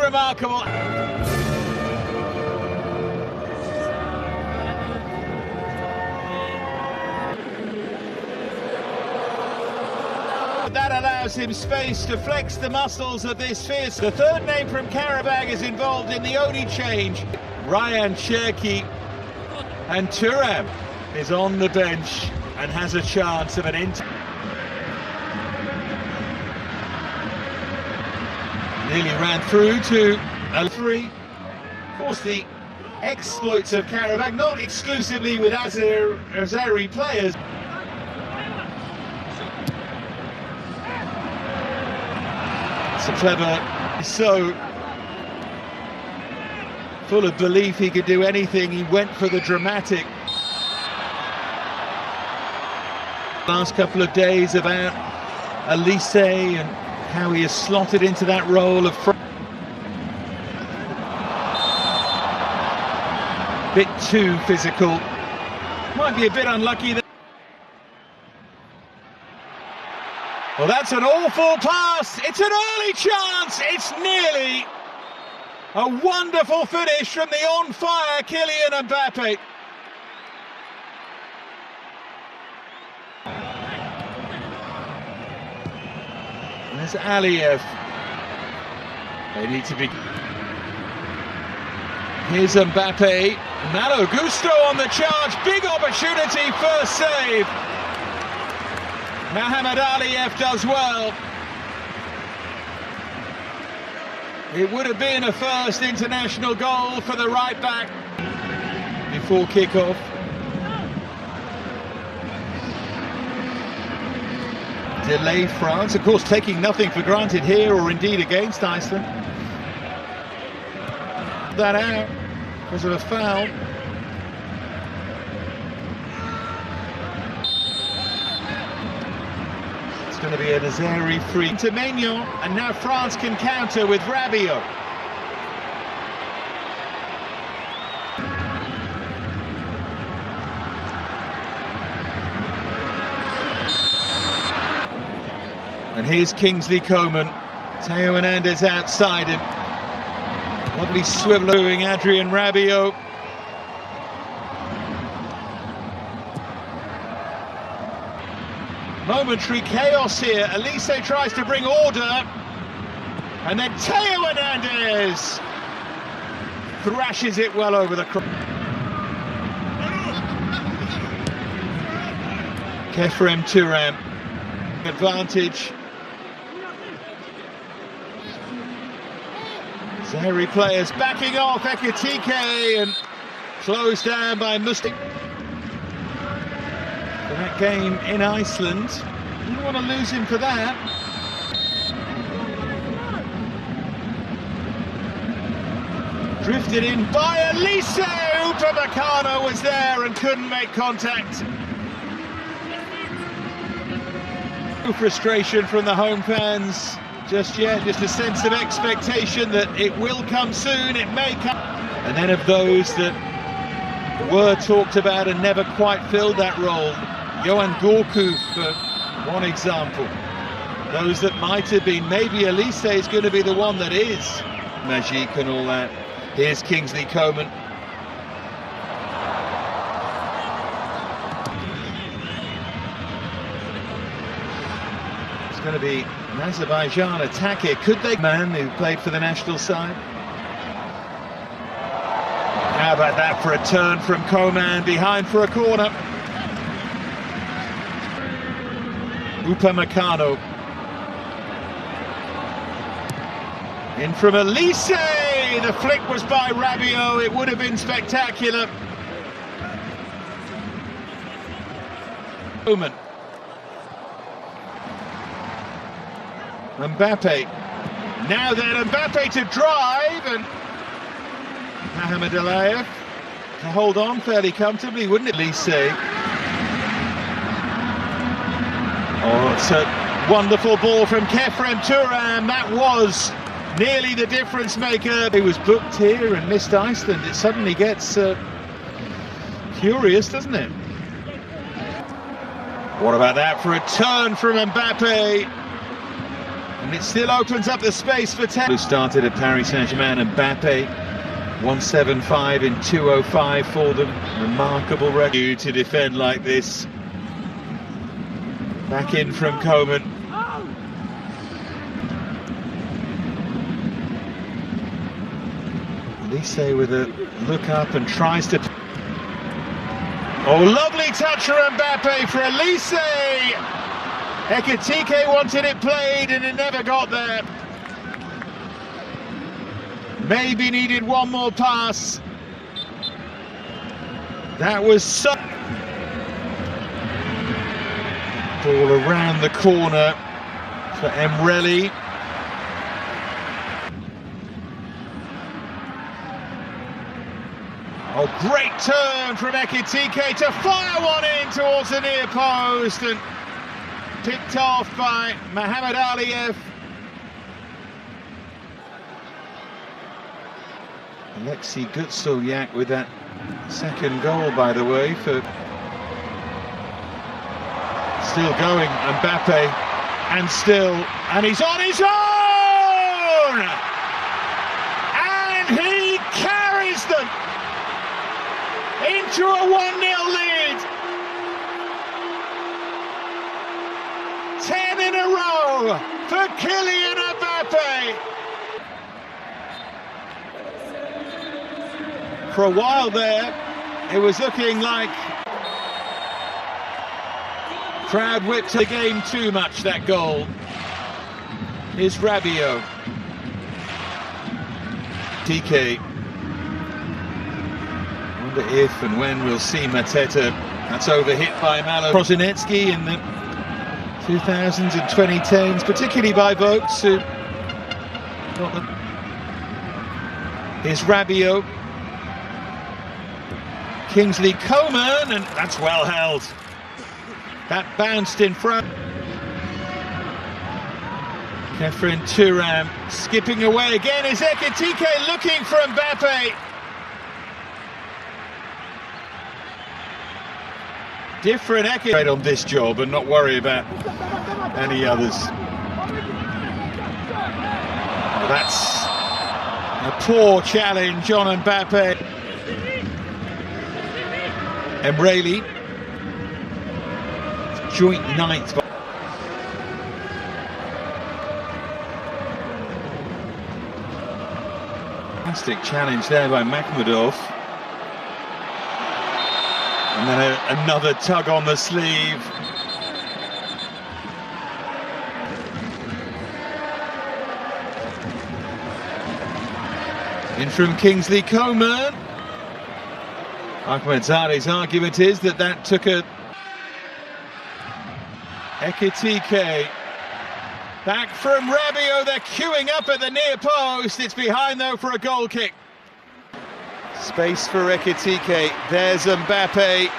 remarkable. That allows him space to flex the muscles of this fist. The third name from Karabag is involved in the only change. Ryan Cherki, and Thuram is on the bench and has a chance of an nearly ran through to a 3. Of course, the exploits of Karabag, not exclusively with Azeri players. It's a clever, so full of belief he could do anything. He went for the dramatic. Last couple of days about Elise and how he has slotted into that role of bit too physical. Might be a bit unlucky there. Well, that's an awful pass. It's an early chance. It's nearly a wonderful finish from the on-fire Kylian Mbappe. There's Aliyev. They need to be. Here's Mbappe. Malo Gusto on the charge. Big opportunity. First save. Mohamed Aliyev does well. It would have been a first international goal for the right back before kick-off. Delay France, of course, taking nothing for granted here or indeed against Iceland. That out because of a foul. It's going to be an Azeri free to Maignan, and now France can counter with Rabiot. And here's Kingsley Coman. Theo Hernandez outside him. Lovely swiveling Adrien Rabiot. Momentary chaos here. Elise tries to bring order. And then Theo Hernandez thrashes it well over the cross. Kefrem Thuram. Advantage. Zahiri players backing off Ekitike and closed down by Mustik. For that game in Iceland, you don't want to lose him for that. Drifted in by Elise. Upamecano was there and couldn't make contact. No frustration from the home fans just yet, just a sense of expectation that it will come soon, it may come. And then of those that were talked about and never quite filled that role, Yohan Gorku for one example. Those that might have been, maybe Elise is going to be the one that is. Magic and all that. Here's Kingsley Coman. It's going to be an Azerbaijan attack here. Could they? Man who played for the national side. How about that for a turn from Coman behind for a corner? Upamecano. In from Elise. The flick was by Rabiot. It would have been spectacular. Moment. Mbappe. Now then, Mbappe to drive, and Mohamed Aliyev to hold on fairly comfortably, wouldn't it, Elise? Oh, it's a wonderful ball from Kefrem Thuram. That was nearly the difference maker. He was booked here and missed Iceland. It suddenly gets curious, doesn't it? What about that for a turn from Mbappe? And it still opens up the space for Who started at Paris Saint-Germain, and Mbappe, 175 in 205 for them. Remarkable record to defend like this. Back in from Coman. Elise with a look up and tries to... Oh, lovely touch from Mbappe for Elise! Ekitike wanted it played and it never got there. Maybe needed one more pass. That was so... Ball around the corner for Emreli. Oh, great turn from Ekitike to fire one in towards the near post, and picked off by Mohamed Aliyev. Alexei Gutsulyak with that second goal, by the way, for... Still going, Mbappe, and still, and he's on his own! And he carries them into a 1-0 lead. 10 in a row for Kylian Mbappe. For a while there, it was looking like crowd whipped the game too much, that goal. Here's Rabiot. TK. Wonder if and when we'll see Mateta. That's overhit by Malo Prosinecki in the 2000s and 2010s, particularly by Vokes, who got them. Here's Rabiot. Kingsley Coman, and that's well held. That bounced in front. Kefren Turam skipping away again. Is Ekitike looking for Mbappe? Different Ekitike on this job and not worry about any others. Oh, that's a poor challenge on Mbappe. Emreli. Joint ninth. Fantastic challenge there by Makhmudov. And then another tug on the sleeve. In from Kingsley Coman. Ahmedzade's argument is that that took a... Ekitike. Back from Rabiot, they're queuing up at the near post. It's behind though for a goal kick. Space for Ekitike. There's Mbappe.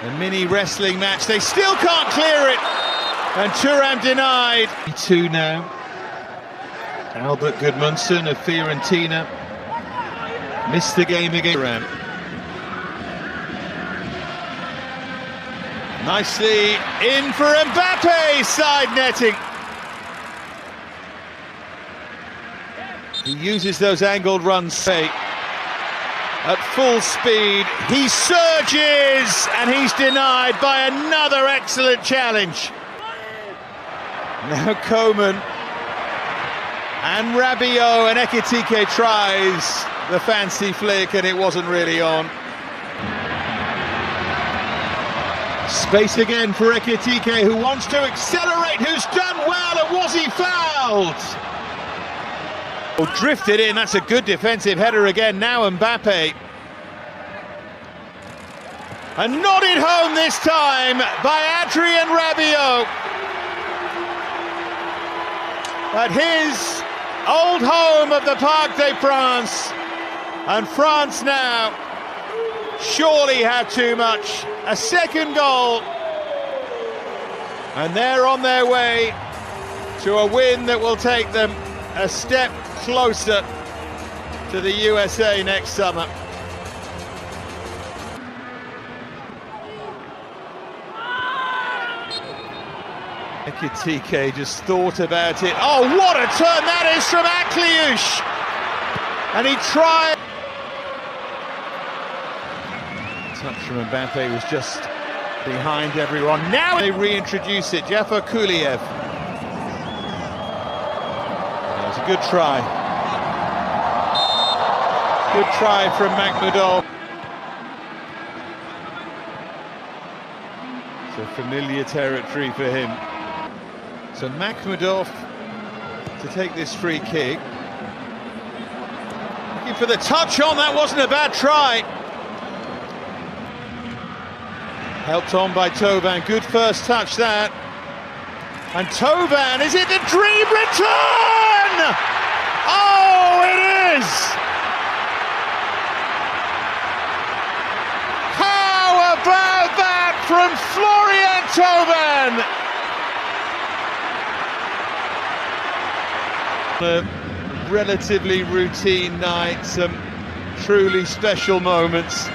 A mini wrestling match. They still can't clear it. And Thuram denied. 2 now. Albert Gudmundsson of Fiorentina missed the game again. Thuram. Nicely in for Mbappe, side netting. He uses those angled runs at full speed. He surges and he's denied by another excellent challenge. Now Coman and Rabiot, and Ekitike tries the fancy flick and it wasn't really on. Space again for Ekitike, who wants to accelerate, who's done well, and was he fouled? Well, drifted in, that's a good defensive header again, now Mbappe. And nodded home this time by Adrien Rabiot. At his old home of the Parc des Princes. And France now surely had too much. A second goal, and they're on their way to a win that will take them a step closer to the USA next summer. Ekitike just thought about it. Oh, what a turn that is from Akliush! And he tried. Touch from Mbappe was just behind everyone. Now they reintroduce it. Jafar Kuliev. That was a good try. Good try from Makhmudov. It's a familiar territory for him. So Makhmudov to take this free kick. Looking for the touch on, that wasn't a bad try. Helped on by Toban, good first touch that. And Toban, is it the dream return? Oh, it is! How about that from Florian Toban? A relatively routine night, some truly special moments.